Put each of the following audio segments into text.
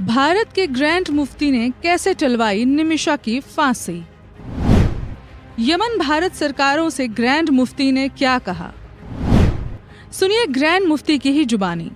भारत के ग्रैंड मुफ्ती ने कैसे टलवाई निमिषा की फांसी। यमन भारत सरकारों से ग्रैंड मुफ्ती ने क्या कहा, सुनिए ग्रैंड मुफ्ती की ही जुबानी।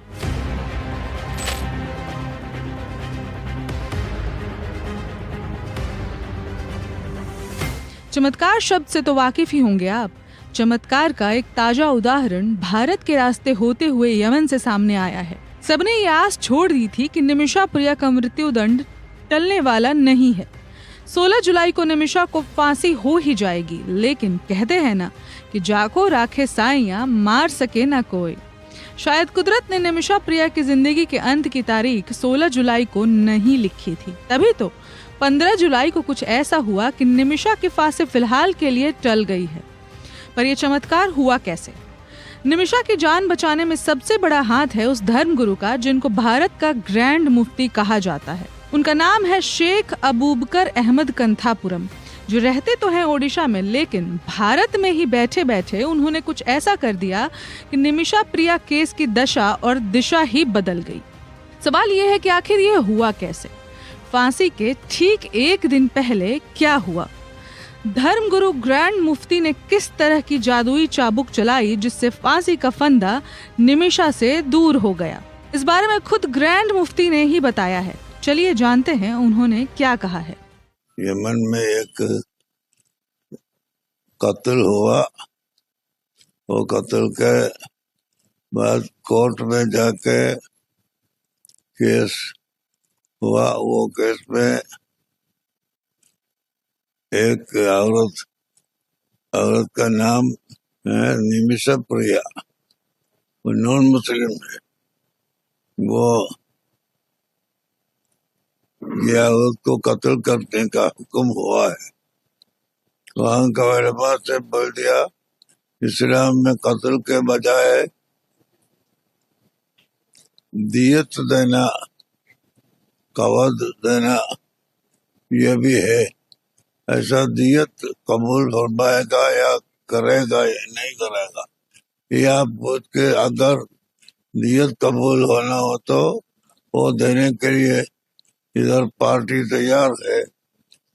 चमत्कार शब्द से तो वाकिफ ही होंगे आप। चमत्कार का एक ताजा उदाहरण भारत के रास्ते होते हुए यमन से सामने आया है। सबने ये आस छोड़ दी थी कि निमिषा प्रिया का मृत्युदंड टलने वाला नहीं है। 16 जुलाई को निमिषा को फांसी हो ही जाएगी, लेकिन कहते हैं ना कि जाको राखे साइयां मार सके ना कोई। शायद कुदरत ने निमिषा प्रिया की जिंदगी के अंत की तारीख 16 जुलाई को नहीं लिखी थी, तभी तो 15 जुलाई को कुछ ऐसा हुआ कि निमिषा की फांसी फिलहाल के लिए टल गई है। पर यह चमत्कार हुआ कैसे? निमिषा की जान बचाने में सबसे बड़ा हाथ है उस धर्मगुरु का जिनको भारत का ग्रैंड मुफ्ती कहा जाता है। उनका नाम है शेख अबूबकर अहमद कंथापुरम, जो रहते तो हैं ओडिशा में, लेकिन भारत में ही बैठे बैठे उन्होंने कुछ ऐसा कर दिया कि निमिषा प्रिया केस की दशा और दिशा ही बदल गई। सवाल यह है कि आखिर ये हुआ कैसे? फांसी के ठीक एक दिन पहले क्या हुआ? धर्मगुरु ग्रैंड मुफ्ती ने किस तरह की जादुई चाबुक चलाई जिससे फांसी का फंदा निमिषा से दूर हो गया? इस बारे में खुद ग्रैंड मुफ्ती ने ही बताया है। चलिए जानते हैं उन्होंने क्या कहा है। यमन में एक कत्ल हुआ। वो कत्ल के बाद कोर्ट में जाके केस हुआ। वो केस में एक औरत का नाम है निमिषा प्रिया, वो नॉन मुस्लिम है। वो ये औरत को कत्ल करने का हुक्म हुआ है। वहाँ का उलमा से बोल दिया इस्लाम में कत्ल के बजाय दियत देना, कवद देना ये भी है। ऐसा दियत कबूल फरमाएगा या करेगा या नहीं करेगा, ये आप पूछ के अगर दियत कबूल होना हो तो वो देने के लिए इधर पार्टी तैयार है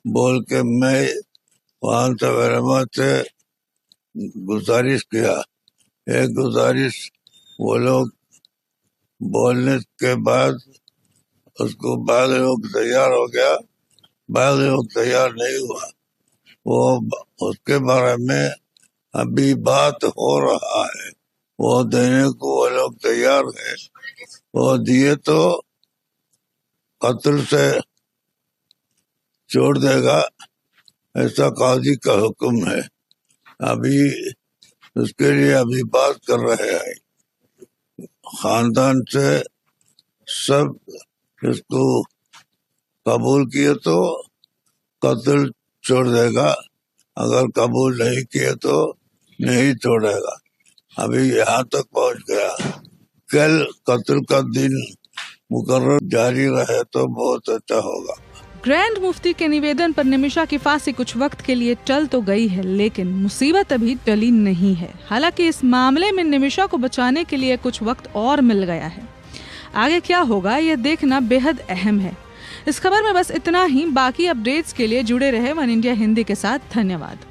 बोल के मैं वहां से उलमा से गुजारिश किया। एक गुजारिश वो लोग बोलने के बाद उसको बाद लोग तैयार हो गया, बाद लोग तैयार नहीं हुआ। वो उसके बारे में अभी बात हो रहा है। वो देने को वो लोग तैयार है। वो दिए तो कत्ल से छोड़ देगा, ऐसा काजी का हुक्म है। अभी उसके लिए अभी बात कर रहे हैं। खानदान से सब इसको कबूल किए तो कत्ल छोड़ देगा, अगर कबूल नहीं किए तो नहीं छोड़ेगा। अभी यहाँ तक पहुँच गया। कल कत्ल का दिन मुकर्रर जारी रहे तो बहुत अच्छा होगा। ग्रैंड मुफ्ती के निवेदन पर निमिषा की फांसी कुछ वक्त के लिए टल तो गई है, लेकिन मुसीबत अभी टली नहीं है। हालांकि इस मामले में निमिषा को बचाने के लिए कुछ वक्त और मिल गया है। आगे क्या होगा यह देखना बेहद अहम है। इस खबर में बस इतना ही। बाकी अपडेट्स के लिए जुड़े रहे वन इंडिया हिंदी के साथ। धन्यवाद।